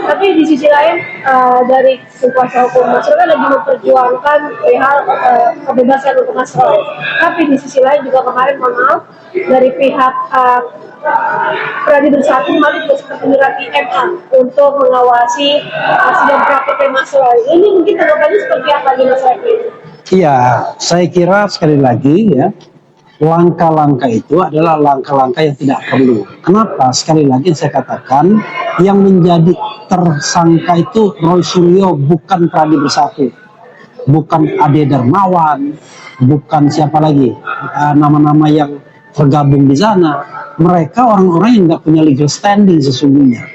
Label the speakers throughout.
Speaker 1: Tapi di sisi lain dari kuasa hukum Mas Roy kan lagi memperjuangkan perihal kebebasan untuk Mas Roy. Tapi di sisi lain juga kemarin mohon maaf dari pihak Pradi Bersatu kemarin juga sempat menyurati MA untuk mengawasi sidang praktek Mas Roy. Ini mungkin tanggapannya seperti apa di Mas Roy?
Speaker 2: Iya, saya kira sekali lagi ya, langkah-langkah itu adalah langkah-langkah yang tidak perlu. Kenapa? Sekali lagi saya katakan, yang menjadi tersangka itu Roy Suryo, bukan Pradi Bersatu, bukan Ade Darmawan, bukan siapa lagi nama-nama yang tergabung di sana. Mereka orang-orang yang nggak punya legal standing sesungguhnya,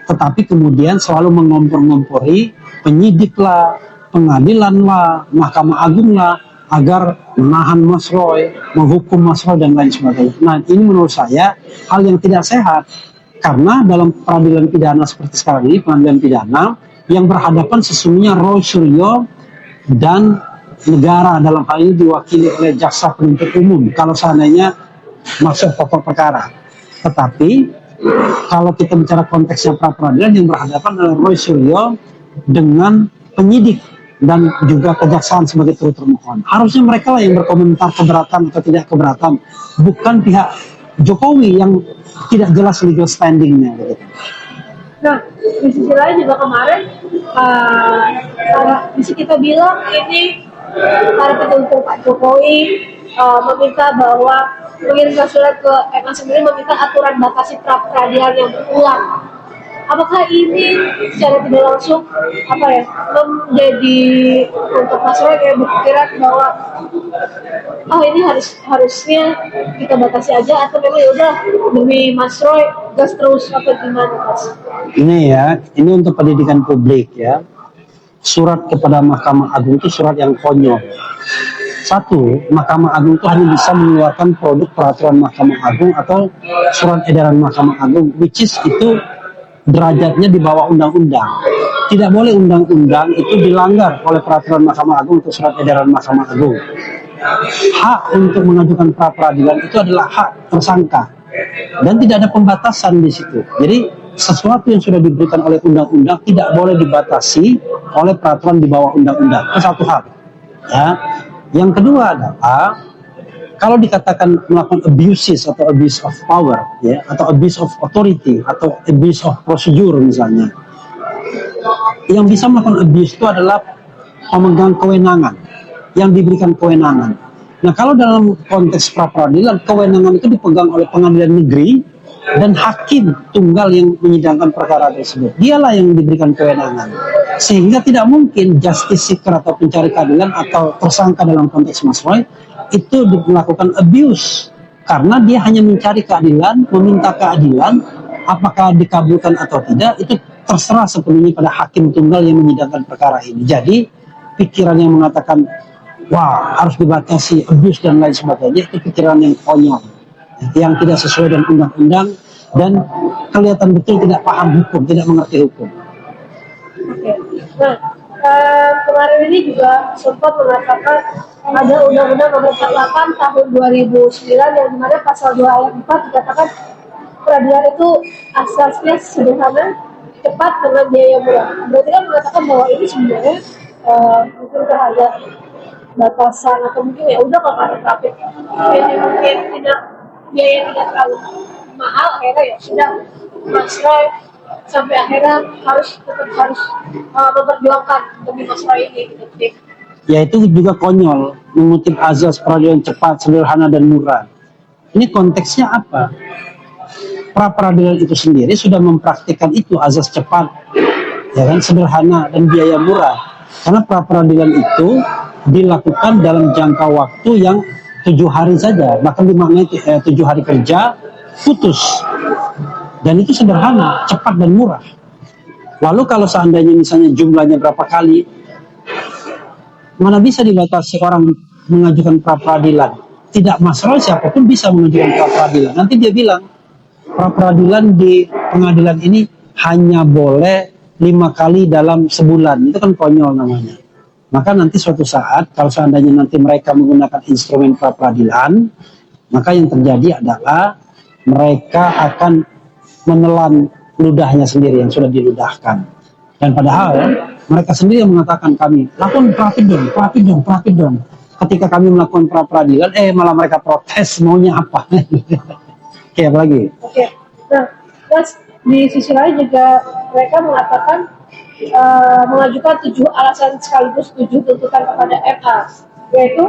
Speaker 2: tetapi kemudian selalu mengompor-ngompori penyidik lah, pengadilan lah, Mahkamah Agung lah, agar menahan Mas Roy, menghukum Mas Roy dan lain sebagainya. Nah, ini menurut saya hal yang tidak sehat, karena dalam peradilan pidana seperti sekarang ini, pengadilan pidana yang berhadapan sesungguhnya Roy Suryo dan negara, dalam hal ini diwakili oleh jaksa penuntut umum kalau seandainya masuk pokok perkara. Tetapi kalau kita bicara konteksnya pra peradilan, yang berhadapan adalah Roy Suryo dengan penyidik dan juga kejaksaan sebagai turut termohon. Harusnya mereka lah yang berkomentar keberatan atau tidak keberatan, bukan pihak Jokowi yang tidak jelas legal standingnya. Gitu.
Speaker 1: Nah, di sisi lain juga kemarin bisa kita bilang ini para pendukung Pak Jokowi meminta bahwa mengirimkan surat ke MA sendiri meminta aturan batasi pra peradilan yang berulang. Apakah ini secara tidak langsung menjadi untuk Mas Roy kayak berpikiran bahwa ini harusnya kita batasi aja, atau memang yaudah demi Mas Roy gas terus, atau gimana Mas?
Speaker 2: Ini untuk pendidikan publik ya. Surat kepada Mahkamah Agung itu surat yang konyol. Satu, Mahkamah Agung itu hanya bisa mengeluarkan produk peraturan Mahkamah Agung atau surat edaran Mahkamah Agung, which is itu derajatnya di bawah undang-undang. Tidak boleh undang-undang itu dilanggar oleh peraturan Mahkamah Agung atau surat edaran Mahkamah Agung. Hak untuk mengajukan pra peradilan itu adalah hak tersangka dan tidak ada pembatasan di situ. Jadi sesuatu yang sudah diberikan oleh undang-undang tidak boleh dibatasi oleh peraturan di bawah undang-undang. Itu satu hal. Ya. Yang kedua adalah kalau dikatakan melakukan abuses atau abuse of power, ya, atau abuse of authority, atau abuse of procedure misalnya, yang bisa melakukan abuse itu adalah pemegang kewenangan, yang diberikan kewenangan. Nah, kalau dalam konteks pra peradilan, kewenangan itu dipegang oleh pengadilan negeri dan hakim tunggal yang menyidangkan perkara tersebut. Dialah yang diberikan kewenangan. Sehingga tidak mungkin justice seeker atau pencari keadilan atau tersangka dalam konteks Mas Roy itu melakukan abuse, karena dia hanya mencari keadilan, meminta keadilan, apakah dikabulkan atau tidak itu terserah sepenuhnya pada hakim tunggal yang menyidangkan perkara ini. Jadi pikiran yang mengatakan wah harus dibatasi abuse dan lain sebagainya itu pikiran yang konyol, yang tidak sesuai dengan undang-undang dan kelihatan betul tidak paham hukum, tidak mengerti hukum.
Speaker 1: Nah, kemarin ini juga sempat mengatakan ada Undang-Undang Nomor 48 Tahun 2009 yang dimana pasal 2 ayat 4 dikatakan peradilan itu asasnya sederhana, cepat, dengan biaya murah. Berarti kan mengatakan bahwa ini sebenarnya mungkin terhadap batasan atau mungkin ya udah kalau ada trafik ini mungkin tidak biaya tidak terlalu mahal, akhirnya ya sudah Mas Roy sampai akhirnya tetap harus memperjuangkan demi Mas Roy ini gitu.
Speaker 2: Ya itu juga konyol, mengutip azas peradilan cepat, sederhana dan murah. Ini konteksnya apa? Pra peradilan itu sendiri sudah mempraktikkan itu, azas cepat, ya kan, sederhana dan biaya murah. Karena pra peradilan itu dilakukan dalam jangka waktu yang 7 hari saja, bahkan dimaknai 7 hari kerja putus. Dan itu sederhana, cepat dan murah. Lalu kalau seandainya misalnya jumlahnya berapa kali, mana bisa dibatasi orang mengajukan pra peradilan? Tidak masalah, siapapun bisa mengajukan pra peradilan. Nanti dia bilang pra peradilan di pengadilan ini hanya boleh 5 kali dalam sebulan. Itu kan konyol namanya. Maka nanti suatu saat kalau seandainya nanti mereka menggunakan instrumen pra peradilan, maka yang terjadi adalah mereka akan menelan ludahnya sendiri yang sudah diludahkan. Dan padahal mereka sendiri yang mengatakan kami lakukan praktik dong. Ketika kami melakukan pra peradilan, malah mereka protes maunya apa? Kayak apa lagi?
Speaker 1: Oke. Nah, Mas, di sisi lain juga mereka mengatakan mengajukan 7 alasan sekaligus 7 tuntutan kepada MA, yaitu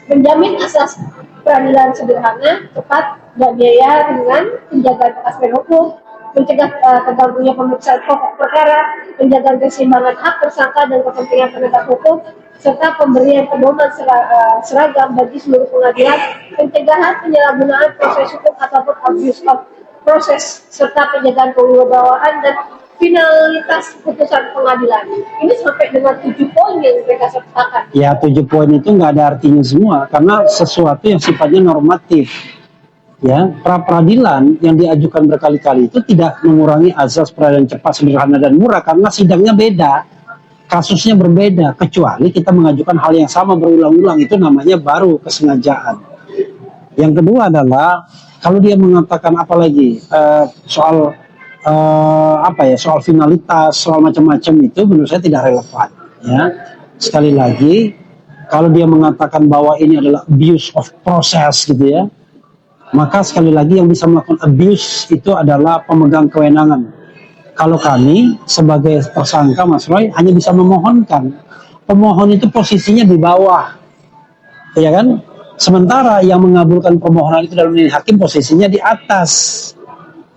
Speaker 1: menjamin asas peradilan sederhana, tepat, dan biaya ringan, penjagaan kepastian hukum, mencegah terganggunya pemeriksaan pokok perkara, penjagaan keseimbangan hak tersangka dan kepentingan penegak hukum, serta pemberian pedoman seragam bagi seluruh pengadilan, pencegahan penyalahgunaan proses hukum ataupun abuse of proses, serta penjagaan kewibawaan dan finalitas putusan pengadilan. Ini sampai dengan 7 poin yang mereka sertakan.
Speaker 2: Ya, 7 poin itu nggak ada artinya semua karena sesuatu yang sifatnya normatif. Ya, pra peradilan yang diajukan berkali-kali itu tidak mengurangi azas peradilan cepat, sederhana dan murah karena sidangnya beda. Kasusnya berbeda, kecuali kita mengajukan hal yang sama berulang-ulang, itu namanya baru kesengajaan. Yang kedua adalah kalau dia mengatakan apalagi soal soal finalitas, soal macam-macam, itu menurut saya tidak relevan. Ya, sekali lagi kalau dia mengatakan bahwa ini adalah abuse of process gitu ya, maka sekali lagi yang bisa melakukan abuse itu adalah pemegang kewenangan. Kalau kami sebagai tersangka Mas Roy hanya bisa memohonkan. Pemohon itu posisinya di bawah, ya kan? Sementara yang mengabulkan permohonan itu dalam nilai hakim posisinya di atas.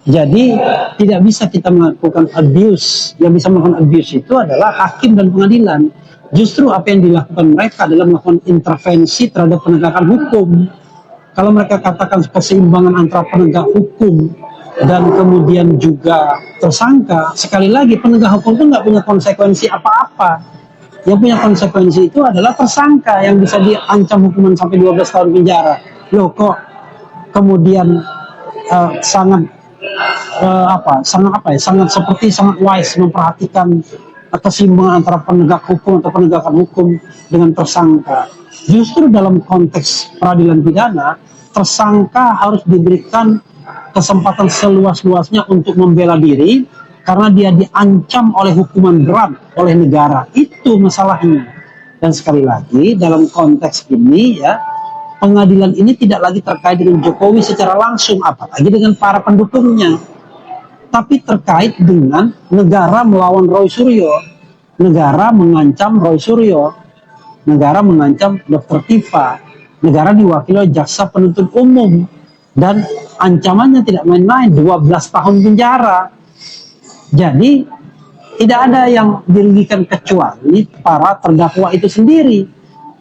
Speaker 2: Jadi tidak bisa kita melakukan abuse. Yang bisa melakukan abuse itu adalah hakim dan pengadilan. Justru apa yang dilakukan mereka adalah melakukan intervensi terhadap penegakan hukum. Kalau mereka katakan keseimbangan antara penegak hukum dan kemudian juga tersangka, sekali lagi penegak hukum itu nggak punya konsekuensi apa-apa. Yang punya konsekuensi itu adalah tersangka yang bisa diancam hukuman sampai 12 tahun penjara. Loh kok kemudian sangat wise memperhatikan keseimbangan antara penegak hukum atau penegakan hukum dengan tersangka. Justru dalam konteks peradilan pidana, tersangka harus diberikan kesempatan seluas-luasnya untuk membela diri karena dia diancam oleh hukuman berat oleh negara. Itu masalahnya. Dan sekali lagi dalam konteks ini ya, pengadilan ini tidak lagi terkait dengan Jokowi secara langsung, apalagi dengan para pendukungnya, tapi terkait dengan negara melawan Roy Suryo, negara mengancam Roy Suryo, negara mengancam Dr. Tifa, negara diwakili oleh jaksa penuntut umum, dan ancamannya tidak main-main, 12 tahun penjara. Jadi tidak ada yang dirugikan kecuali para terdakwa itu sendiri.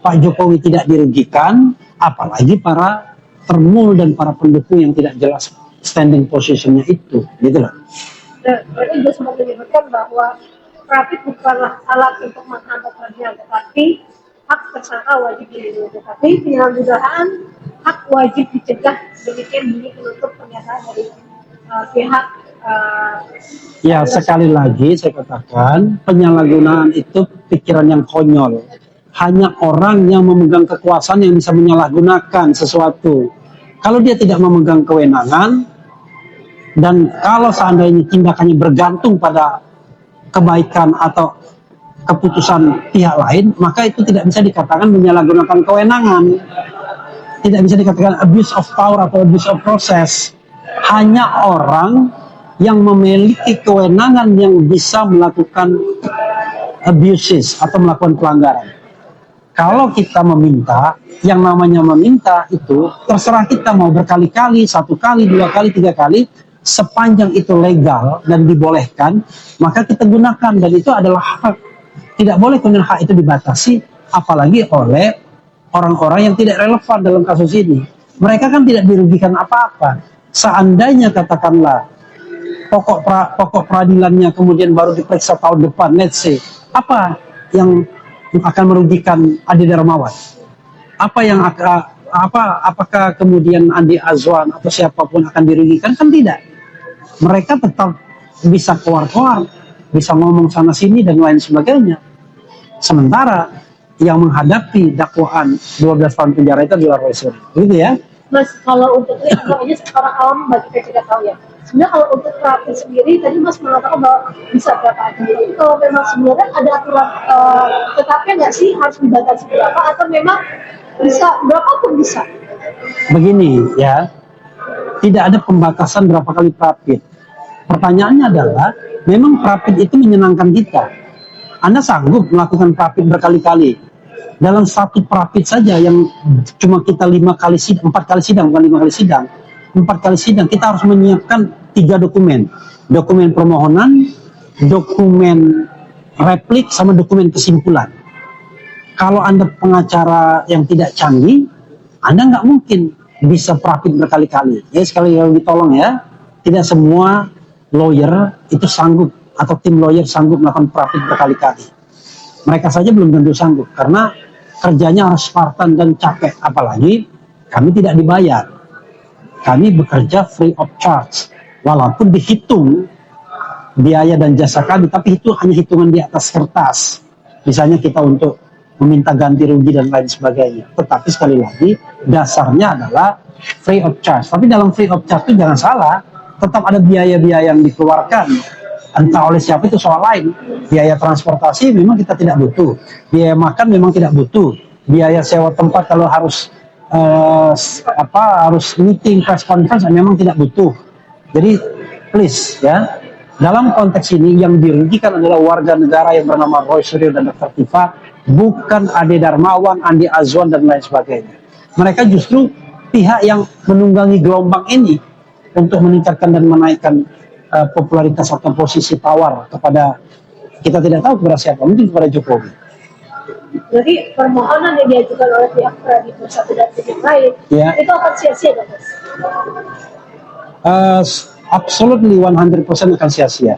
Speaker 2: Pak Jokowi tidak dirugikan, apalagi para termul dan para pendukung yang tidak jelas standing positionnya itu, gitu loh.
Speaker 1: Nah, mereka juga sempat menyebutkan bahwa praktik bukanlah alat untuk menghambat peradilan, tetapi hak tersangka wajib dilindungi, tetapi penyalahgunaan hak wajib dicegah, demikian bunyi penutup pernyataan dari pihak.
Speaker 2: Ya, sekali lagi saya katakan penyalahgunaan itu pikiran yang konyol. Hanya orang yang memegang kekuasaan yang bisa menyalahgunakan sesuatu. Kalau dia tidak memegang kewenangan dan kalau seandainya tindakannya bergantung pada kebaikan atau keputusan pihak lain, maka itu tidak bisa dikatakan menyalahgunakan kewenangan. Tidak bisa dikatakan abuse of power atau abuse of process. Hanya orang yang memiliki kewenangan yang bisa melakukan abuses atau melakukan pelanggaran. Kalau kita meminta, yang namanya meminta itu terserah kita mau berkali-kali, 1 kali, 2 kali, 3 kali, sepanjang itu legal dan dibolehkan, maka kita gunakan, dan itu adalah hak. Tidak boleh kemudian hak itu dibatasi, apalagi oleh orang-orang yang tidak relevan dalam kasus ini. Mereka kan tidak dirugikan apa-apa. Seandainya katakanlah pokok peradilannya kemudian baru diperiksa tahun depan, let's say, apa yang akan merugikan Adi Darmawan? Apakah kemudian Andi Azwan atau siapapun akan dirugikan? Kan tidak. Mereka tetap bisa keluar-keluar, bisa ngomong sana sini dan lain sebagainya. Sementara yang menghadapi dakwaan 12 tahun penjara itu adalah Roy Suryo, gitu ya.
Speaker 1: Mas, kalau untuk ini aja orang awam bagi kita tidak tahu ya. Sebenarnya kalau untuk terapi sendiri tadi Mas mengatakan bahwa bisa berapa aja. Tapi kalau memang sebenarnya ada aturan tetapnya nggak sih harus dibatasi berapa atau memang bisa berapapun bisa?
Speaker 2: Begini ya, tidak ada pembatasan berapa kali rapid. Pertanyaannya adalah, memang rapid itu menyenangkan kita. Anda sanggup melakukan rapid berkali-kali. Dalam satu rapid saja yang cuma kita 5 kali sidang, 4 kali sidang, bukan 5 kali sidang, 4 kali sidang, kita harus menyiapkan 3 dokumen. Dokumen permohonan, dokumen replik, sama dokumen kesimpulan. Kalau Anda pengacara yang tidak canggih, Anda nggak mungkin bisa rapid berkali-kali. Ya, sekali lagi tolong ya, tidak semua lawyer itu sanggup atau tim lawyer sanggup melakukan rapid berkali-kali. Mereka saja belum tentu sanggup karena kerjanya harus Spartan dan capek. Apalagi kami tidak dibayar. Kami bekerja free of charge. Walaupun dihitung biaya dan jasa kami, tapi itu hanya hitungan di atas kertas. Misalnya kita untuk meminta ganti rugi dan lain sebagainya. Tetapi sekali lagi, dasarnya adalah free of charge. Tapi dalam free of charge itu jangan salah, tetap ada biaya-biaya yang dikeluarkan. Entah oleh siapa itu soal lain. Biaya transportasi memang kita tidak butuh. Biaya makan memang tidak butuh. Biaya sewa tempat kalau harus harus meeting, press conference memang tidak butuh. Jadi please ya, dalam konteks ini yang dirugikan adalah warga negara yang bernama Roy Suryo dan Dr. Tifa, bukan Ade Darmawan, Andi Azwan dan lain sebagainya. Mereka justru pihak yang menunggangi gelombang ini untuk meningkatkan dan menaikkan popularitas atau posisi tawar kepada, kita tidak tahu kepada siapa, mungkin kepada Jokowi.
Speaker 1: Jadi permohonan yang diajukan oleh pihak kreditur satu dan pihak lain
Speaker 2: Ya.
Speaker 1: itu akan sia-sia nggak Mas?
Speaker 2: Absolutely 100% akan sia-sia.